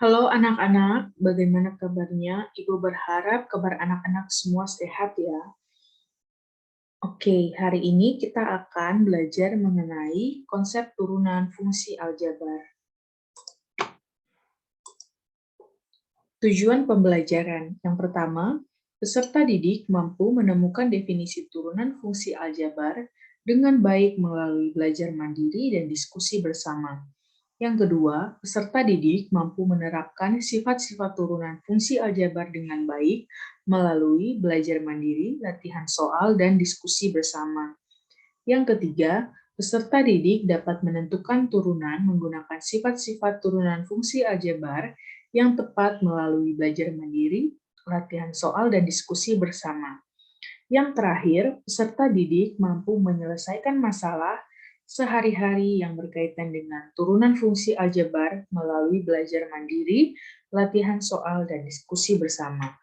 Halo anak-anak, bagaimana kabarnya? Ibu berharap kabar anak-anak semua sehat ya. Oke, hari ini kita akan belajar mengenai konsep turunan fungsi aljabar. Tujuan pembelajaran yang pertama, peserta didik mampu menemukan definisi turunan fungsi aljabar dengan baik melalui belajar mandiri dan diskusi bersama. Yang kedua, peserta didik mampu menerapkan sifat-sifat turunan fungsi aljabar dengan baik melalui belajar mandiri, latihan soal, dan diskusi bersama. Yang ketiga, peserta didik dapat menentukan turunan menggunakan sifat-sifat turunan fungsi aljabar yang tepat melalui belajar mandiri, latihan soal, dan diskusi bersama. Yang terakhir, peserta didik mampu menyelesaikan masalah sehari-hari yang berkaitan dengan turunan fungsi aljabar melalui belajar mandiri, latihan soal, dan diskusi bersama.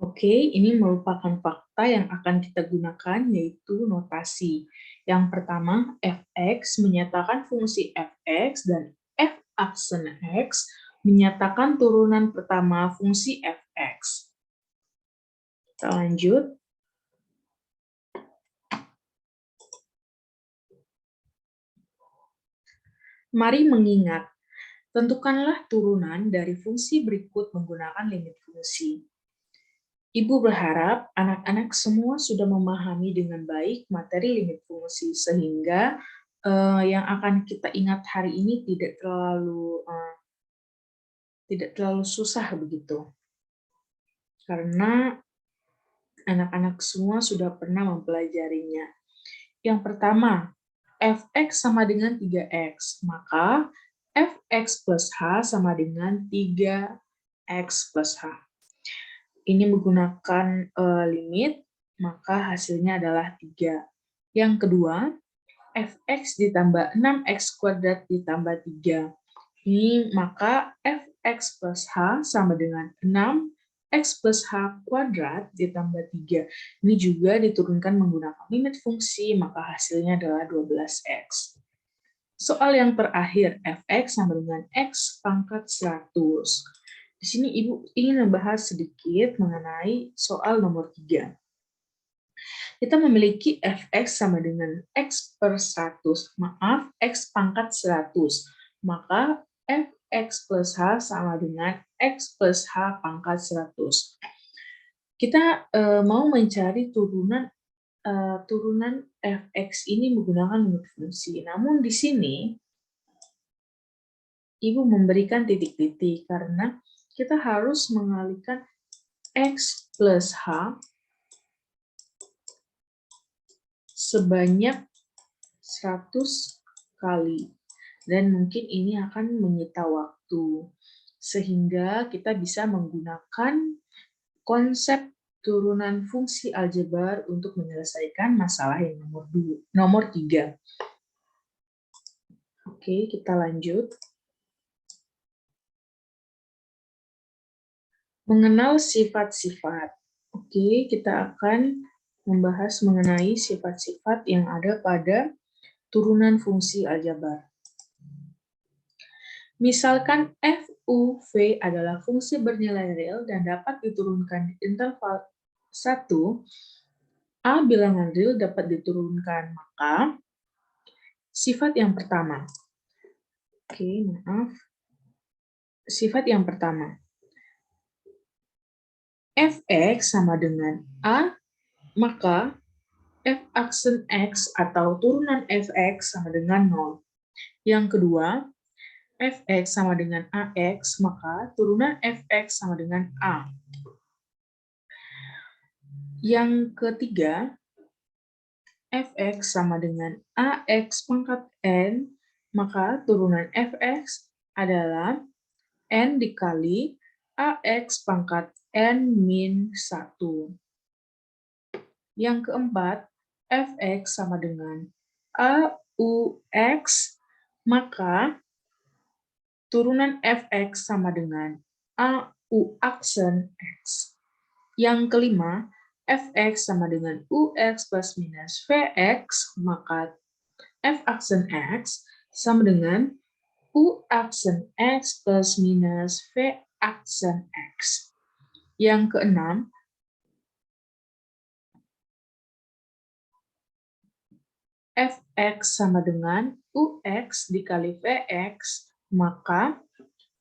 Oke, ini merupakan fakta yang akan kita gunakan, yaitu notasi. Yang pertama, fx menyatakan fungsi fx dan f aksen x menyatakan turunan pertama fungsi fx. Kita lanjut. Mari mengingat, tentukanlah turunan dari fungsi berikut menggunakan limit fungsi. Ibu berharap anak-anak semua sudah memahami dengan baik materi limit fungsi, sehingga yang akan kita ingat hari ini tidak terlalu susah begitu. Karena anak-anak semua sudah pernah mempelajarinya. Yang pertama, fx sama dengan 3x, maka fx plus h sama dengan 3x plus h. Ini menggunakan limit, maka hasilnya adalah 3. Yang kedua, fx ditambah 6x kuadrat ditambah 3. Ini maka fx plus h sama dengan 6x plus h kuadrat ditambah 3. Ini juga diturunkan menggunakan limit fungsi, maka hasilnya adalah 12x. Soal yang terakhir, fx sama dengan x pangkat 100. Di sini Ibu ingin membahas sedikit mengenai soal nomor 3. Kita memiliki fx sama dengan x per 100, maaf, x pangkat 100. Maka fx plus h sama dengan x plus h pangkat 100. Kita mau mencari turunan fx ini menggunakan limit fungsi. Namun di sini Ibu memberikan titik-titik karena kita harus mengalihkan x plus h sebanyak 100 kali. Dan mungkin ini akan menyita waktu. Sehingga kita bisa menggunakan konsep turunan fungsi aljabar untuk menyelesaikan masalah yang nomor 3. Oke, kita lanjut. Mengenal sifat-sifat. Oke, kita akan membahas mengenai sifat-sifat yang ada pada turunan fungsi aljabar. Misalkan f u v adalah fungsi bernilai real dan dapat diturunkan di interval 1, a bilangan real dapat diturunkan, maka sifat yang pertama. Sifat yang pertama. fx sama dengan a, maka f aksen x atau turunan fx sama dengan 0. Yang kedua, fx sama dengan ax, maka turunan fx sama dengan a. Yang ketiga, fx sama dengan ax pangkat n, maka turunan fx adalah n dikali ax pangkat n min 1. Yang keempat, fx sama dengan aux, maka turunan fx sama dengan au aksen x. Yang kelima, fx sama dengan ux plus minus vx, maka f aksen x sama dengan U aksen X plus minus V aksen X. Yang keenam, Fx sama dengan Ux dikali Vx, maka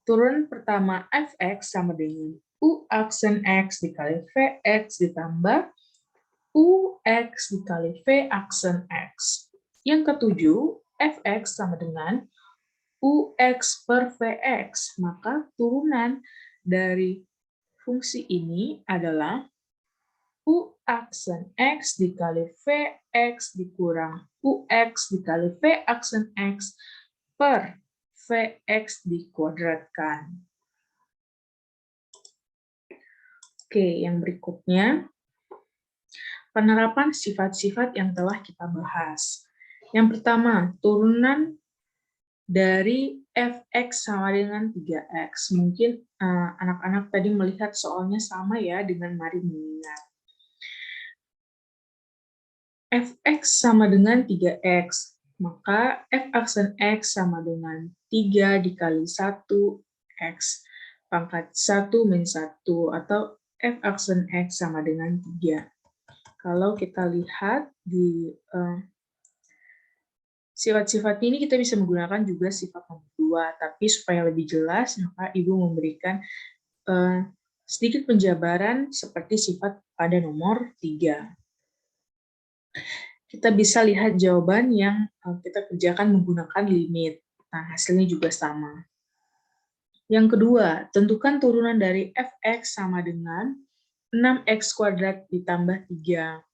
turun pertama Fx sama dengan U aksen X dikali Vx ditambah Ux dikali V aksen X. Yang ketujuh, Fx sama dengan Ux per Vx, maka turunan dari fungsi ini adalah U aksen X dikali Vx dikurang Ux dikali V aksen X per Vx dikuadratkan. Oke, yang berikutnya, penerapan sifat-sifat yang telah kita bahas. Yang pertama, turunan dari Fx sama dengan 3x. Mungkin anak-anak tadi melihat soalnya sama ya dengan mari mengingat. Fx sama dengan 3x, maka f aksen x sama dengan 3 dikali 1x pangkat 1 min 1, atau f aksen x sama dengan 3. Kalau kita lihat di sifat-sifat ini kita bisa menggunakan juga sifat nomor 2, tapi supaya lebih jelas, maka Ibu memberikan sedikit penjabaran seperti sifat pada nomor 3. Kita bisa lihat jawaban yang kita kerjakan menggunakan limit. Nah, hasilnya juga sama. Yang kedua, tentukan turunan dari Fx sama dengan 6x kuadrat ditambah 3.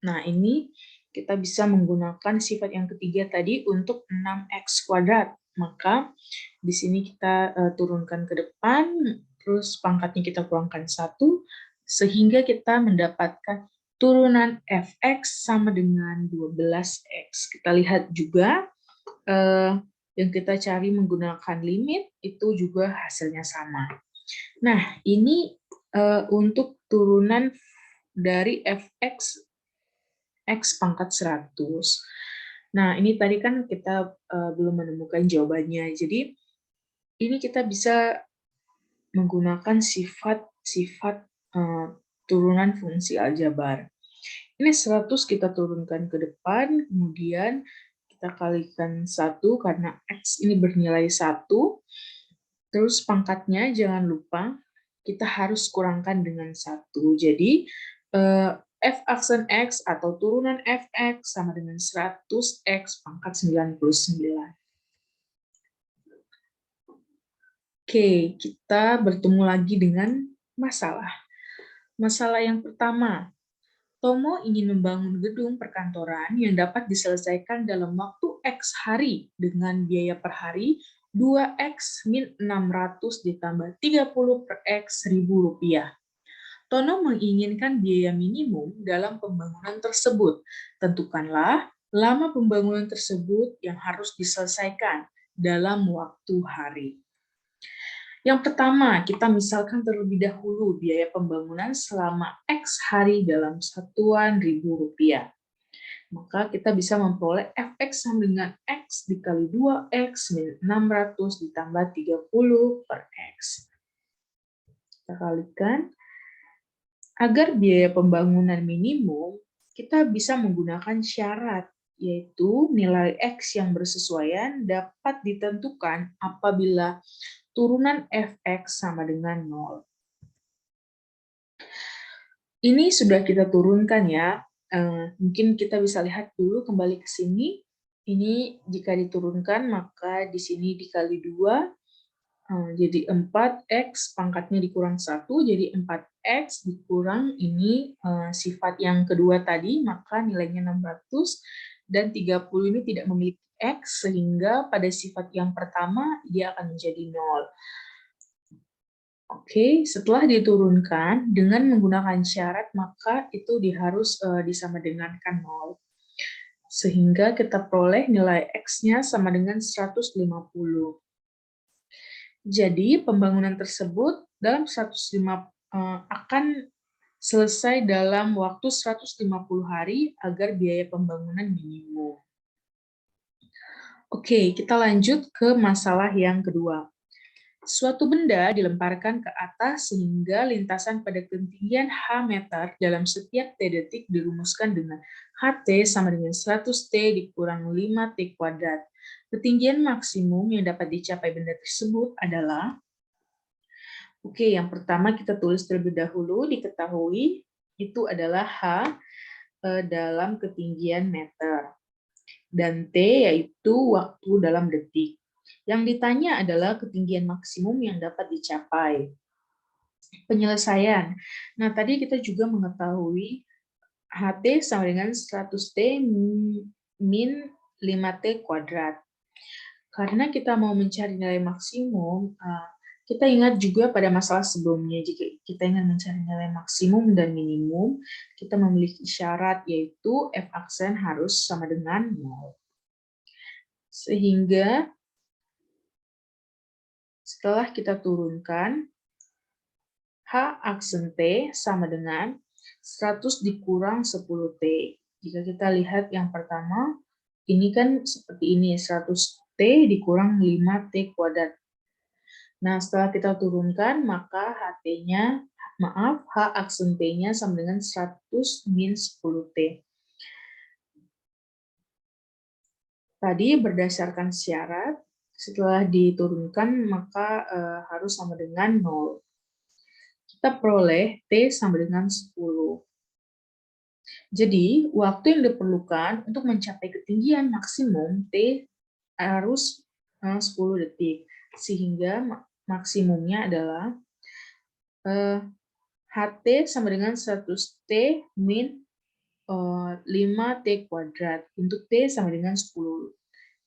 Nah, ini kita bisa menggunakan sifat yang ketiga tadi untuk 6x kuadrat. Maka di sini kita turunkan ke depan, terus pangkatnya kita kurangkan 1, sehingga kita mendapatkan turunan Fx sama dengan 12x. Kita lihat juga yang kita cari menggunakan limit, itu juga hasilnya sama. Nah, ini untuk turunan dari Fx X pangkat 100. Nah, ini tadi kan kita belum menemukan jawabannya. Jadi, ini kita bisa menggunakan sifat-sifat turunan fungsi aljabar. Ini 100 kita turunkan ke depan, kemudian kita kalikan 1 karena X ini bernilai 1. Terus pangkatnya jangan lupa kita harus kurangkan dengan 1. Jadi, F aksen X atau turunan Fx sama dengan 100x pangkat 99. Oke, kita bertemu lagi dengan masalah. Masalah yang pertama, Tomo ingin membangun gedung perkantoran yang dapat diselesaikan dalam waktu X hari dengan biaya per hari 2x min 600 ditambah 30 per X Rp1.000. Tono menginginkan biaya minimum dalam pembangunan tersebut. Tentukanlah lama pembangunan tersebut yang harus diselesaikan dalam waktu hari. Yang pertama, kita misalkan terlebih dahulu biaya pembangunan selama X hari dalam satuan Rp1.000. Maka kita bisa memperoleh Fx sama dengan X dikali 2X min 600 ditambah 30 per X. Kita kalikan. Agar biaya pembangunan minimum, kita bisa menggunakan syarat, yaitu nilai X yang bersesuaian dapat ditentukan apabila turunan Fx sama dengan 0. Ini sudah kita turunkan ya. Mungkin kita bisa lihat dulu kembali ke sini. Ini jika diturunkan, maka di sini dikali 2, jadi 4x pangkatnya dikurang 1, jadi 4x dikurang ini sifat yang kedua tadi, maka nilainya 600, dan 30 ini tidak memiliki x, sehingga pada sifat yang pertama dia akan menjadi 0. Oke, setelah diturunkan dengan menggunakan syarat, maka itu harus disamadengankan 0. Sehingga kita peroleh nilai x-nya sama dengan 150. Jadi pembangunan tersebut dalam 105 akan selesai dalam waktu 150 hari agar biaya pembangunan minimum. Oke, kita lanjut ke masalah yang kedua. Suatu benda dilemparkan ke atas sehingga lintasan pada ketinggian h meter dalam setiap t detik dirumuskan dengan ht sama dengan 100t dikurang 5t kuadrat. Ketinggian maksimum yang dapat dicapai benda tersebut adalah, oke, yang pertama kita tulis terlebih dahulu, diketahui itu adalah h dalam ketinggian meter. Dan T yaitu waktu dalam detik. Yang ditanya adalah ketinggian maksimum yang dapat dicapai. Penyelesaian. Nah, tadi kita juga mengetahui HT sama dengan 100T min 5T kuadrat. Karena kita mau mencari nilai maksimum, kita ingat juga pada masalah sebelumnya, jika kita ingin mencari nilai maksimum dan minimum, kita memiliki syarat yaitu F aksen harus sama dengan 0. Sehingga setelah kita turunkan, H aksen T sama dengan 100 dikurang 10T. Jika kita lihat yang pertama, ini kan seperti ini, 100T dikurang 5T kuadrat. Nah, setelah kita turunkan, maka H aksen T-nya sama dengan 100 min 10T. Tadi berdasarkan syarat, setelah diturunkan, maka harus sama dengan 0. Kita peroleh T sama dengan 10. Jadi, waktu yang diperlukan untuk mencapai ketinggian maksimum T harus 10 detik. Sehingga maksimumnya adalah HT sama dengan 100T min 5T kuadrat. Untuk T sama dengan 10.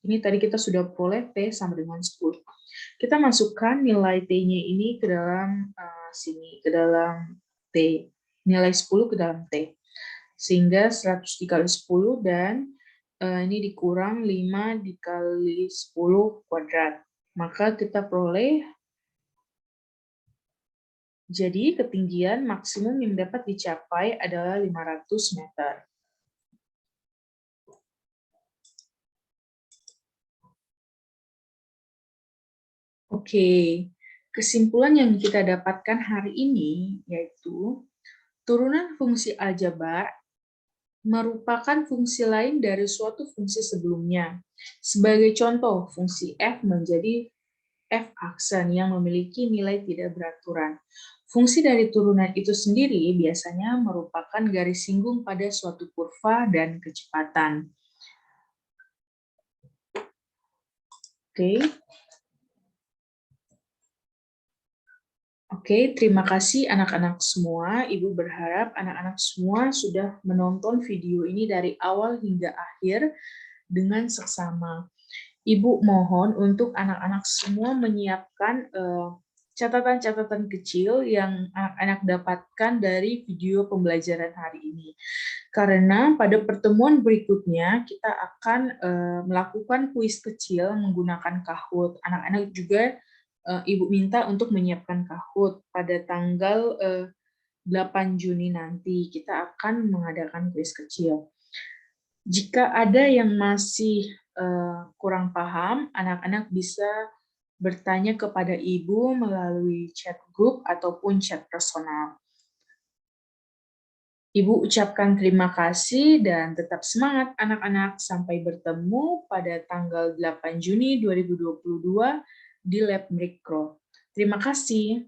Ini tadi kita sudah peroleh T sama dengan 10. Kita masukkan nilai T-nya ini ke dalam sini, ke dalam T. Nilai 10 ke dalam T. Sehingga 100 dikali 10 dan ini dikurang 5 dikali 10 kuadrat. Maka kita peroleh, jadi ketinggian maksimum yang dapat dicapai adalah 500 meter. Oke, kesimpulan yang kita dapatkan hari ini yaitu turunan fungsi aljabar merupakan fungsi lain dari suatu fungsi sebelumnya. Sebagai contoh, fungsi f menjadi f aksen yang memiliki nilai tidak beraturan. Fungsi dari turunan itu sendiri biasanya merupakan garis singgung pada suatu kurva dan kecepatan. Oke, terima kasih anak-anak semua. Ibu berharap anak-anak semua sudah menonton video ini dari awal hingga akhir dengan seksama. Ibu mohon untuk anak-anak semua menyiapkan catatan-catatan kecil yang anak-anak dapatkan dari video pembelajaran hari ini. Karena pada pertemuan berikutnya kita akan melakukan kuis kecil menggunakan Kahoot. Anak-anak juga Ibu minta untuk menyiapkan Kahoot pada tanggal 8 Juni nanti. Kita akan mengadakan kuis kecil. Jika ada yang masih kurang paham, anak-anak bisa bertanya kepada Ibu melalui chat group ataupun chat personal. Ibu ucapkan terima kasih dan tetap semangat anak-anak. Sampai bertemu pada tanggal 8 Juni 2022 di Lab Mikro. Terima kasih.